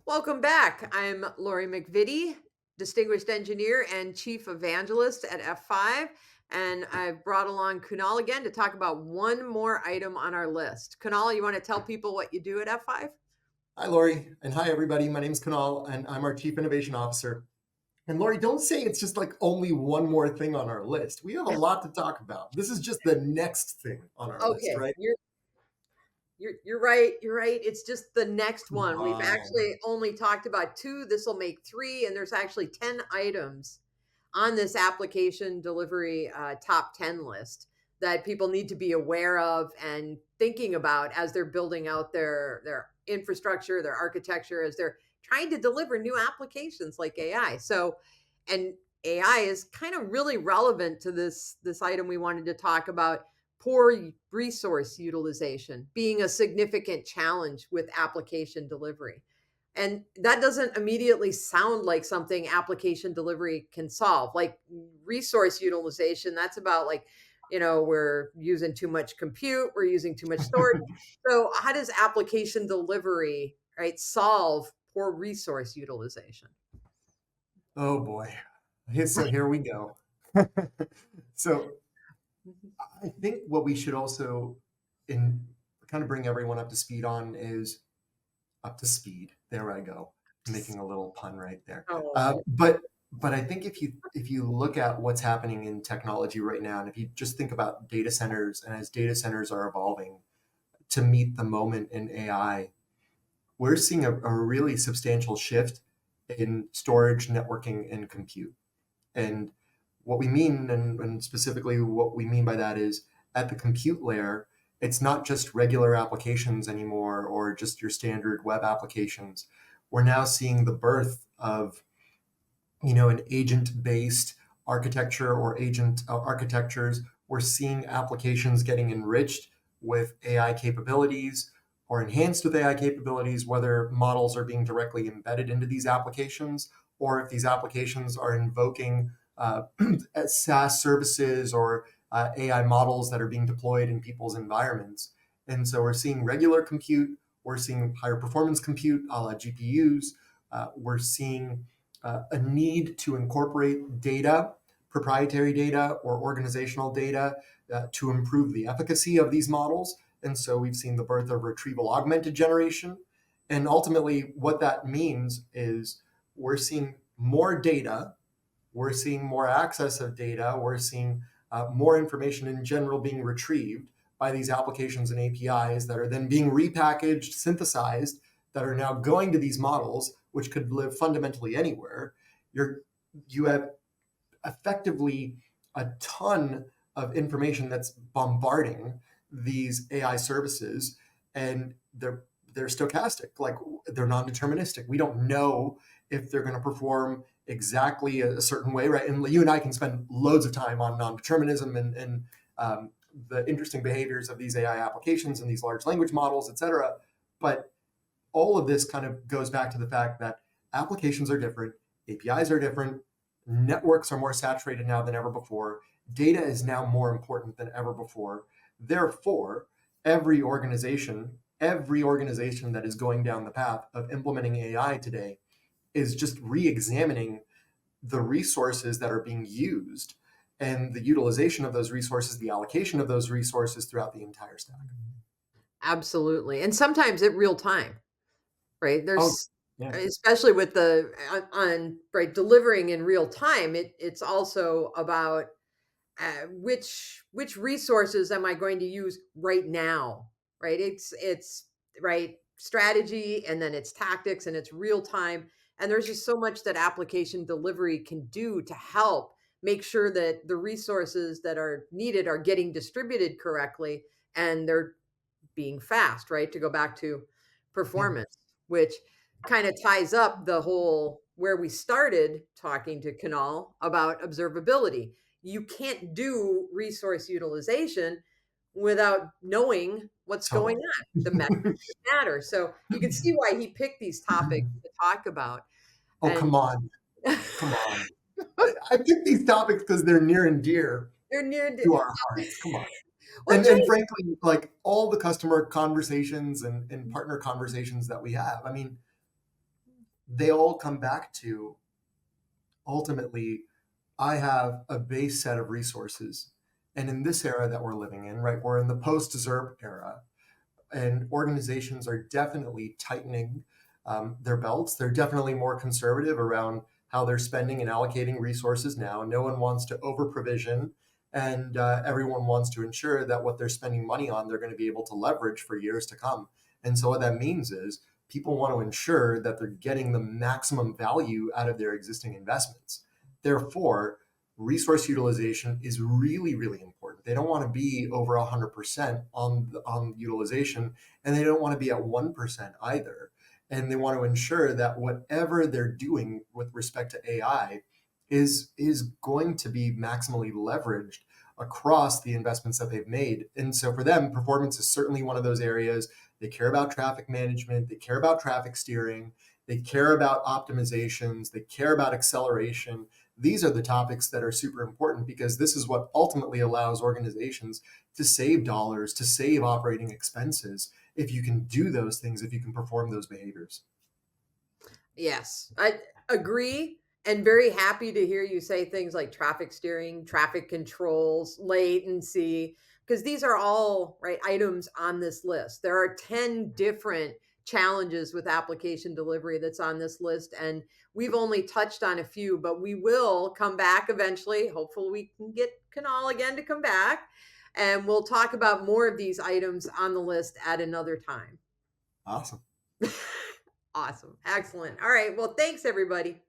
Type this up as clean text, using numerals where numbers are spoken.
Welcome back. I'm Lori MacVittie, Distinguished Engineer and Chief Evangelist at F5. And I've brought along Kunal again to talk about one more item on our list. Kunal, you want to tell people what you do at F5? Hi, Lori, and hi, everybody. My name is Kunal, and I'm our Chief Innovation Officer. And Lori, don't say it's just like only one more thing on our list. We have a lot to talk about. This is just the next thing on our list, Okay, right? you're right. You're right. It's just the next Come one. We've on. actually only talked about two. This will make three, and there's actually 10 items on this application delivery top 10 list that people need to be aware of and thinking about as they're building out their infrastructure, their architecture, as they're trying to deliver new applications like AI. So, and AI is kind of really relevant to this item we wanted to talk about. Poor resource utilization being a significant challenge with application delivery. And that doesn't immediately sound like something application delivery can solve. Like resource utilization, that's about like, we're using too much compute, we're using too much storage. So, how does application delivery, right, solve poor resource utilization? Oh boy. So here we go. So I think what we should also in kind of bring everyone up to speed on is up to speed. There I go, making a little pun right there. Oh, But I think if you look at what's happening in technology right now, and if you just think about data centers, and as data centers are evolving to meet the moment in AI, we're seeing a really substantial shift in storage, networking, and compute. And what we mean, and specifically what we mean by that is at the compute layer, it's not just regular applications anymore or just your standard web applications. We're now seeing the birth of an agent-based architecture or agent architectures. We're seeing applications getting enriched with AI capabilities or enhanced with AI capabilities, whether models are being directly embedded into these applications or if these applications are invoking SaaS services or AI models that are being deployed in people's environments. And so we're seeing regular compute, we're seeing higher performance compute, a la GPUs, we're seeing a need to incorporate data, proprietary data or organizational data to improve the efficacy of these models. And so we've seen the birth of retrieval augmented generation. And ultimately, what that means is we're seeing more data, we're seeing more access of data, we're seeing more information in general being retrieved by these applications and APIs that are then being repackaged, synthesized, that are now going to these models, which could live fundamentally anywhere. You have effectively a ton of information that's bombarding these AI services, and they're stochastic, like they're non-deterministic. We don't know if they're going to perform exactly a certain way, right? And you and I can spend loads of time on non-determinism and the interesting behaviors of these AI applications and these large language models, et cetera. But all of this kind of goes back to the fact that applications are different, APIs are different, networks are more saturated now than ever before, data is now more important than ever before. Therefore, every organization that is going down the path of implementing AI today is just re-examining the resources that are being used and the utilization of those resources, the allocation of those resources throughout the entire stack. absolutely. And sometimes at real time. Right? Oh, There's yeah. especially with the on right, delivering in real time, it's also about, which resources am I going to use right now, right? It's right, strategy, and then it's tactics, and it's real time, and there's just so much that application delivery can do to help make sure that the resources that are needed are getting distributed correctly, and they're being fast, right? To go back to Yeah. performance, which kind of ties up the whole where we started talking to Kanal about observability. You can't do resource utilization without knowing what's going Totally. on, the metrics that matter. So you can see why he picked these topics to talk about. Oh, And come on. Come on. I pick these topics because they're near and dear they're near. to our hearts. Come on. Well, And Jay, frankly, like all the customer conversations and partner conversations that we have, I mean, they all come back to ultimately, I have a base set of resources. And in this era that we're living in, right, we're in the post ZERP era, and organizations are definitely tightening their belts. They're definitely more conservative around how they're spending and allocating resources now. No one wants to over provision, and everyone wants to ensure that what they're spending money on, they're going to be able to leverage for years to come. And so, what that means is people want to ensure that they're getting the maximum value out of their existing investments. Therefore, resource utilization is really, really important. They don't want to be over 100% on utilization, and they don't want to be at 1% either. And they want to ensure that whatever they're doing with respect to AI is going to be maximally leveraged across the investments that they've made. And so for them, performance is certainly one of those areas. They care about traffic management, they care about traffic steering, they care about optimizations, they care about acceleration. These are the topics that are super important because this is what ultimately allows organizations to save dollars, to save operating expenses. If you can do those things, if you can perform those behaviors. Yes, I agree, and very happy to hear you say things like traffic steering, traffic controls, latency, because these are all right items on this list. There are 10 different challenges with application delivery that's on this list, and we've only touched on a few, but we will come back eventually. Hopefully, we can get Kanal again to come back, and we'll talk about more of these items on the list at another time. Awesome. Awesome. Excellent. All right. Well, thanks, everybody.